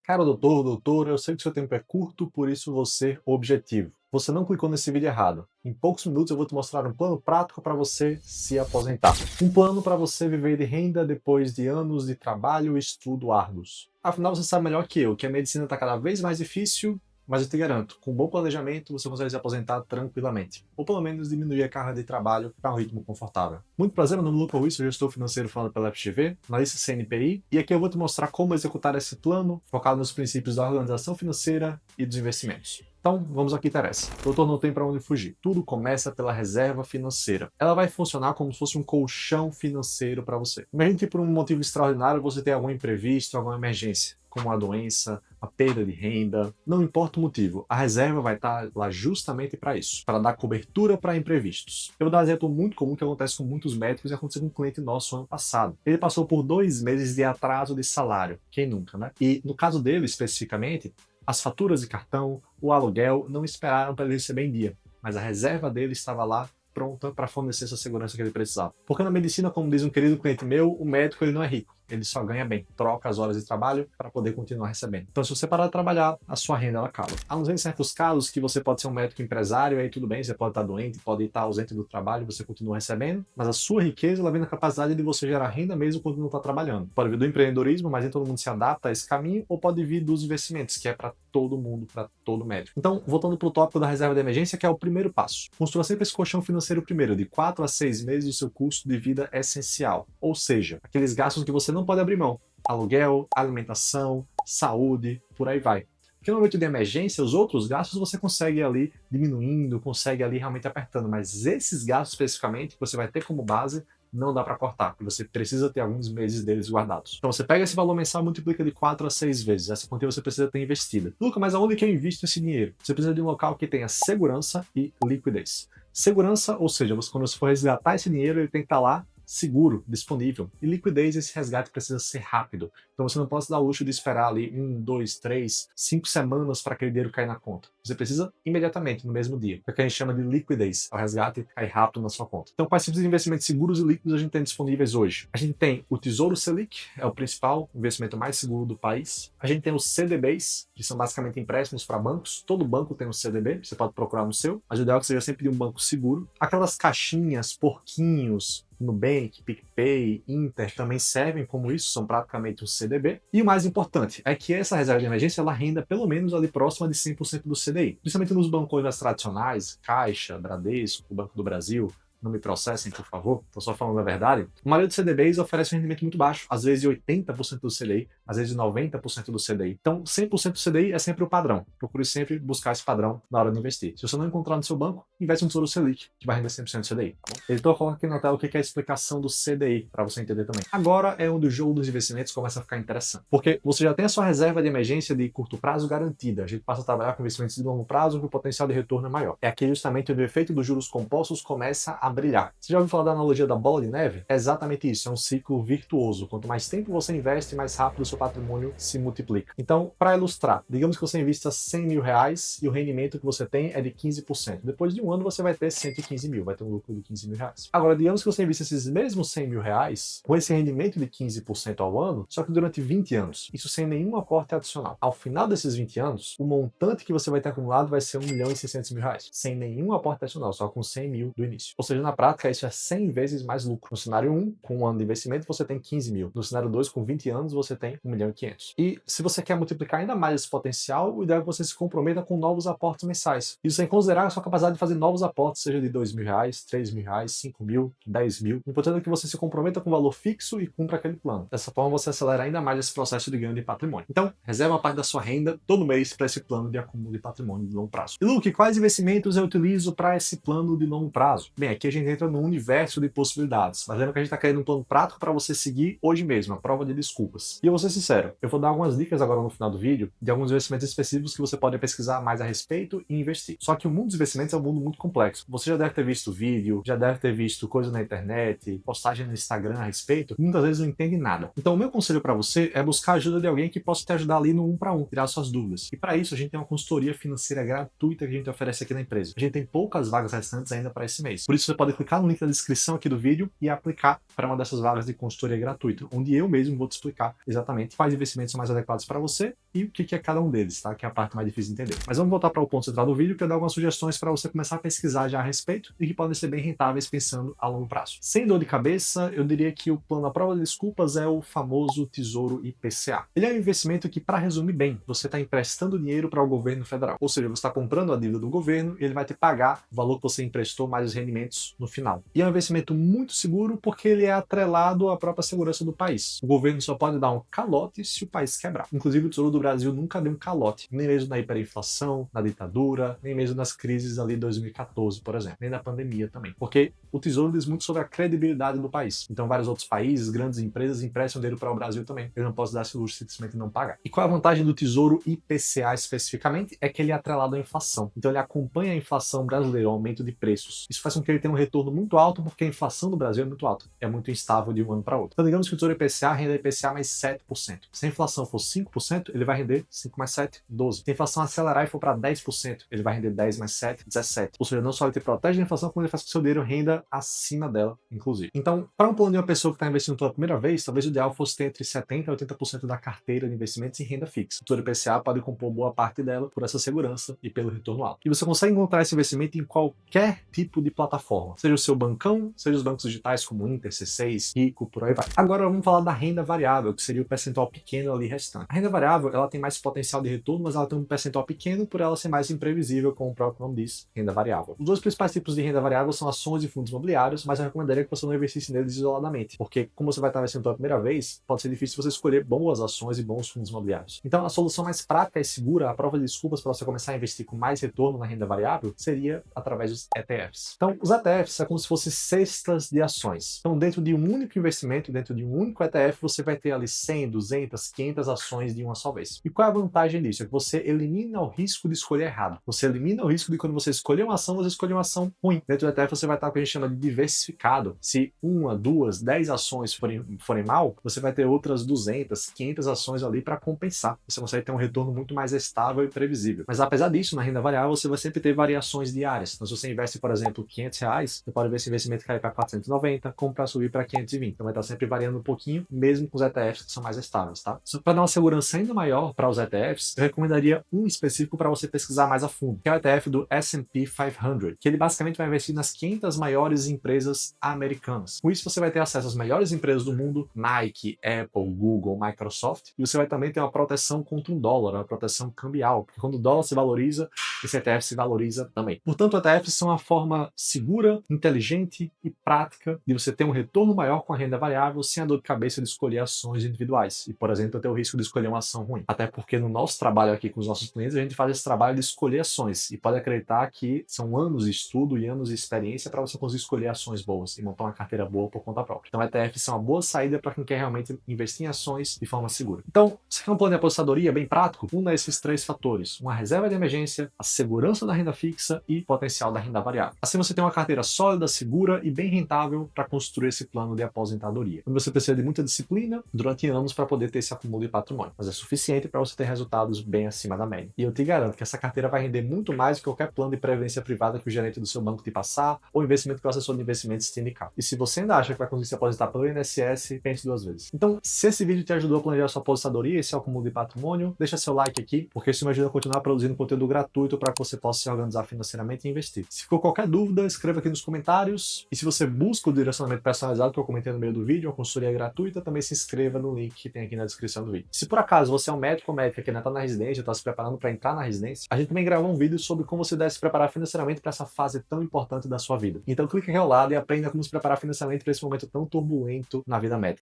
Cara, doutora, eu sei que seu tempo é curto, por isso vou ser objetivo. Você não clicou nesse vídeo errado. Em poucos minutos eu vou te mostrar um plano prático para você se aposentar. Um plano para você viver de renda depois de anos de trabalho e estudo árduos. Afinal, você sabe melhor que eu que a medicina está cada vez mais difícil, mas eu te garanto, com um bom planejamento você consegue se aposentar tranquilamente. Ou pelo menos diminuir a carga de trabalho para um ritmo confortável. Muito prazer, meu nome é Lucas Ruiz, sou gestor financeiro falando pela FGV, analista CNPI, e aqui eu vou te mostrar como executar esse plano focado nos princípios da organização financeira e dos investimentos. Então, vamos ao que interessa. Doutor, não tem para onde fugir. Tudo começa pela reserva financeira. Ela vai funcionar como se fosse um colchão financeiro para você. Imagine que por um motivo extraordinário você tem algum imprevisto, alguma emergência, como uma doença, uma perda de renda, não importa o motivo, a reserva vai estar lá justamente para isso, para dar cobertura para imprevistos. Eu vou dar um exemplo muito comum que acontece com muitos médicos e aconteceu com um cliente nosso ano passado. Ele passou por 2 meses de atraso de salário, quem nunca, né? E no caso dele especificamente, as faturas de cartão, o aluguel não esperaram para ele receber em dia, mas a reserva dele estava lá pronta para fornecer essa segurança que ele precisava. Porque na medicina, como diz um querido cliente meu, o médico ele não é rico, ele só ganha bem, troca as horas de trabalho para poder continuar recebendo. Então, se você parar de trabalhar, a sua renda ela acaba. A não ser em certos casos que você pode ser um médico empresário, aí tudo bem, você pode estar doente, pode estar ausente do trabalho, você continua recebendo, mas a sua riqueza ela vem na capacidade de você gerar renda mesmo quando não está trabalhando. Pode vir do empreendedorismo, mas nem todo mundo se adapta a esse caminho, ou pode vir dos investimentos, que é para todo mundo, para todo médico. Então, voltando para o tópico da reserva de emergência, que é o primeiro passo. Construa sempre esse colchão financeiro primeiro, de 4 a 6 meses do seu custo de vida essencial. Ou seja, aqueles gastos que você não pode abrir mão. Aluguel, alimentação, saúde, por aí vai. Porque no momento de emergência, os outros gastos você consegue ir ali diminuindo, consegue ali realmente apertando, mas esses gastos especificamente, que você vai ter como base, não dá para cortar, porque você precisa ter alguns meses deles guardados. Então você pega esse valor mensal e multiplica de 4 a 6 vezes. Essa quantia você precisa ter investida. Luca, mas aonde que eu invisto esse dinheiro? Você precisa de um local que tenha segurança e liquidez. Segurança, ou seja, quando você for resgatar esse dinheiro, ele tem que estar lá seguro, disponível. E liquidez, esse resgate precisa ser rápido. Então você não pode se dar o luxo de esperar ali 1, 2, 3, 5 semanas para aquele dinheiro cair na conta. Você precisa imediatamente, no mesmo dia. É o que a gente chama de liquidez. É o resgate cair rápido na sua conta. Então, quais tipos de investimentos seguros e líquidos a gente tem disponíveis hoje? A gente tem o Tesouro Selic, é o principal investimento mais seguro do país. A gente tem os CDBs, que são basicamente empréstimos para bancos. Todo banco tem um CDB, você pode procurar no seu. Mas o ideal é que seja sempre de um banco seguro. Aquelas caixinhas, porquinhos, Nubank, PicPay, Inter também servem como isso, são praticamente um CDB. E o mais importante é que essa reserva de emergência ela renda pelo menos ali próxima de 100% do CDI. Principalmente nos bancos mais tradicionais, Caixa, Bradesco, o Banco do Brasil. Não me processem, por favor, estou só falando a verdade. A maioria dos CDBs oferece um rendimento muito baixo, às vezes de 80% do CDI, às vezes de 90% do CDI. Então, 100% do CDI é sempre o padrão. Procure sempre buscar esse padrão na hora de investir. Se você não encontrar no seu banco, investe no Tesouro Selic, que vai render 100% do CDI. Tá bom? Editor, coloca aqui na tela o que é a explicação do CDI, para você entender também. Agora é onde o jogo dos investimentos começa a ficar interessante. Porque você já tem a sua reserva de emergência de curto prazo garantida. A gente passa a trabalhar com investimentos de longo prazo, que o potencial de retorno é maior. É aqui justamente onde o efeito dos juros compostos começa a brilhar. Você já ouviu falar da analogia da bola de neve? É exatamente isso, é um ciclo virtuoso. Quanto mais tempo você investe, mais rápido o seu patrimônio se multiplica. Então, para ilustrar, digamos que você invista 100 mil reais e o rendimento que você tem é de 15%. Depois de um ano você vai ter 115 mil, vai ter um lucro de 15 mil reais. Agora, digamos que você invista esses mesmos 100 mil reais com esse rendimento de 15% ao ano, só que durante 20 anos. Isso sem nenhum aporte adicional. Ao final desses 20 anos, o montante que você vai ter acumulado vai ser 1 milhão e 600 mil reais. Sem nenhum aporte adicional, só com 100 mil do início. Ou seja, na prática, isso é 100 vezes mais lucro. No cenário 1, com um ano de investimento, você tem 15 mil. No cenário 2, com 20 anos, você tem 1 milhão e 500. E se você quer multiplicar ainda mais esse potencial, o ideal é que você se comprometa com novos aportes mensais. Isso sem considerar a sua capacidade de fazer novos aportes, seja de 2 mil reais, 3 mil reais, 5 mil, 10 mil. O importante é que você se comprometa com um valor fixo e cumpra aquele plano. Dessa forma, você acelera ainda mais esse processo de ganho de patrimônio. Então, reserva uma parte da sua renda todo mês para esse plano de acúmulo de patrimônio de longo prazo. E Luke, quais investimentos eu utilizo para esse plano de longo prazo? Bem, aqui a gente entra no universo de possibilidades. Mas lembra que a gente está querendo um plano prático para você seguir hoje mesmo, a prova de desculpas. E eu vou ser sincero, eu vou dar algumas dicas agora no final do vídeo de alguns investimentos específicos que você pode pesquisar mais a respeito e investir. Só que o mundo dos investimentos é um mundo muito complexo. Você já deve ter visto vídeo, já deve ter visto coisa na internet, postagem no Instagram a respeito, e muitas vezes não entende nada. Então o meu conselho para você é buscar a ajuda de alguém que possa te ajudar ali no 1 para 1, tirar suas dúvidas. E para isso a gente tem uma consultoria financeira gratuita que a gente oferece aqui na empresa. A gente tem poucas vagas restantes ainda para esse mês. Por isso você pode clicar no link da descrição aqui do vídeo e aplicar para uma dessas vagas de consultoria gratuita, onde eu mesmo vou te explicar exatamente especificamente quais investimentos são mais adequados para você e o que é cada um deles, tá? Que é a parte mais difícil de entender. Mas vamos voltar para o ponto central do vídeo, que eu dou algumas sugestões para você começar a pesquisar já a respeito e que podem ser bem rentáveis pensando a longo prazo. Sem dor de cabeça, eu diria que o plano à prova de desculpas é o famoso Tesouro IPCA. Ele é um investimento que, para resumir bem, você está emprestando dinheiro para o governo federal. Ou seja, você está comprando a dívida do governo e ele vai te pagar o valor que você emprestou mais os rendimentos no final. E é um investimento muito seguro porque ele é atrelado à própria segurança do país. O governo só pode dar um calote se o país quebrar. Inclusive, o Tesouro do Brasil nunca deu um calote, nem mesmo na hiperinflação, na ditadura, nem mesmo nas crises ali de 2014, por exemplo, nem na pandemia também. Porque o Tesouro diz muito sobre a credibilidade do país. Então, vários outros países, grandes empresas, emprestam dinheiro para o Brasil também. Ele não pode dar esse luxo simplesmente não pagar. E qual é a vantagem do Tesouro IPCA especificamente? É que ele é atrelado à inflação. Então, ele acompanha a inflação brasileira, o aumento de preços. Isso faz com que ele tenha um retorno muito alto, porque a inflação do Brasil é muito alta. É muito instável de um ano para outro. Então, digamos que o Tesouro IPCA renda IPCA mais 7%. Se a inflação for 5%, ele vai render 5 mais 7, 12. Se a inflação acelerar e for para 10%, ele vai render 10 mais 7, 17. Ou seja, não só ele te protege da inflação, como ele faz com que o seu dinheiro renda acima dela, inclusive. Então, para um plano de uma pessoa que está investindo pela primeira vez, talvez o ideal fosse ter entre 70% e 80% da carteira de investimentos em renda fixa. O Tesouro IPCA pode compor boa parte dela por essa segurança e pelo retorno alto. E você consegue encontrar esse investimento em qualquer tipo de plataforma, seja o seu bancão, seja os bancos digitais como Inter, C6, Rico, por aí vai. Agora vamos falar da renda variável, que seria o percentual pequeno ali restante. A renda variável, ela tem mais potencial de retorno, mas ela tem um percentual pequeno por ela ser mais imprevisível, como o próprio nome diz, renda variável. Os dois principais tipos de renda variável são ações e fundos imobiliários, mas eu recomendaria que você não investisse neles isoladamente, porque como você vai estar investindo pela primeira vez, pode ser difícil você escolher boas ações e bons fundos imobiliários. Então, a solução mais prática e segura, a prova de desculpas para você começar a investir com mais retorno na renda variável, seria através dos ETFs. Então, os ETFs é como se fossem cestas de ações. Então, dentro de um único investimento, dentro de um único ETF, você vai ter ali 100, 200, 500 ações de uma só vez. E qual é a vantagem disso? É que você elimina o risco de escolher errado. Você elimina o risco de quando você escolher uma ação, você escolher uma ação ruim. Dentro do ETF, você vai estar com o que a gente chama de diversificado. Se uma, duas, 10 ações forem mal, você vai ter outras 200, 500 ações ali para compensar. Você consegue ter um retorno muito mais estável e previsível. Mas apesar disso, na renda variável, você vai sempre ter variações diárias. Então, se você investe, por exemplo, R$ 500, você pode ver esse investimento cair para 490, como para subir para 520. Então, vai estar sempre variando um pouquinho, mesmo com os ETFs que são mais estáveis, tá? Para dar uma segurança ainda maior para os ETFs, eu recomendaria um específico para você pesquisar mais a fundo, que é o ETF do S&P 500, que ele basicamente vai investir nas 500 maiores empresas americanas. Com isso, você vai ter acesso às melhores empresas do mundo, Nike, Apple, Google, Microsoft, e você vai também ter uma proteção contra um dólar, uma proteção cambial, porque quando o dólar se valoriza, esse ETF se valoriza também. Portanto, ETFs são uma forma segura, inteligente e prática de você ter um retorno maior com a renda variável sem a dor de cabeça de escolher ações individuais e, por exemplo, ter o risco de escolher uma ação ruim. Até porque no nosso trabalho aqui com os nossos clientes, a gente faz esse trabalho de escolher ações e pode acreditar que são anos de estudo e anos de experiência para você conseguir escolher ações boas e montar uma carteira boa por conta própria. Então, ETFs são uma boa saída para quem quer realmente investir em ações de forma segura. Então, você quer um plano de aposentadoria bem prático? Una esses três fatores: uma reserva de emergência, a segurança da renda fixa e o potencial da renda variável. Assim você tem uma carteira sólida, segura e bem rentável para construir esse plano de aposentadoria. Então, você precisa de muita disciplina durante anos para poder ter esse acúmulo de patrimônio, mas é suficiente para você ter resultados bem acima da média. E eu te garanto que essa carteira vai render muito mais do que qualquer plano de previdência privada que o gerente do seu banco te passar ou investimento que o assessor de investimentos te indicar. E se você ainda acha que vai conseguir se aposentar pelo INSS, pense duas vezes. Então, se esse vídeo te ajudou a planejar sua aposentadoria, esse acúmulo de patrimônio, deixa seu like aqui, porque isso me ajuda a continuar produzindo conteúdo gratuito para que você possa se organizar financeiramente e investir. Se ficou qualquer dúvida, escreva aqui nos comentários. E se você busca o direcionamento personalizado que eu comentei no meio do vídeo, uma consultoria gratuita, também se inscreva no link que tem aqui na descrição do vídeo. Se por acaso você é um médico ou médica que ainda está na residência, está se preparando para entrar na residência, a gente também gravou um vídeo sobre como você deve se preparar financeiramente para essa fase tão importante da sua vida. Então clique aqui ao lado e aprenda como se preparar financeiramente para esse momento tão turbulento na vida médica.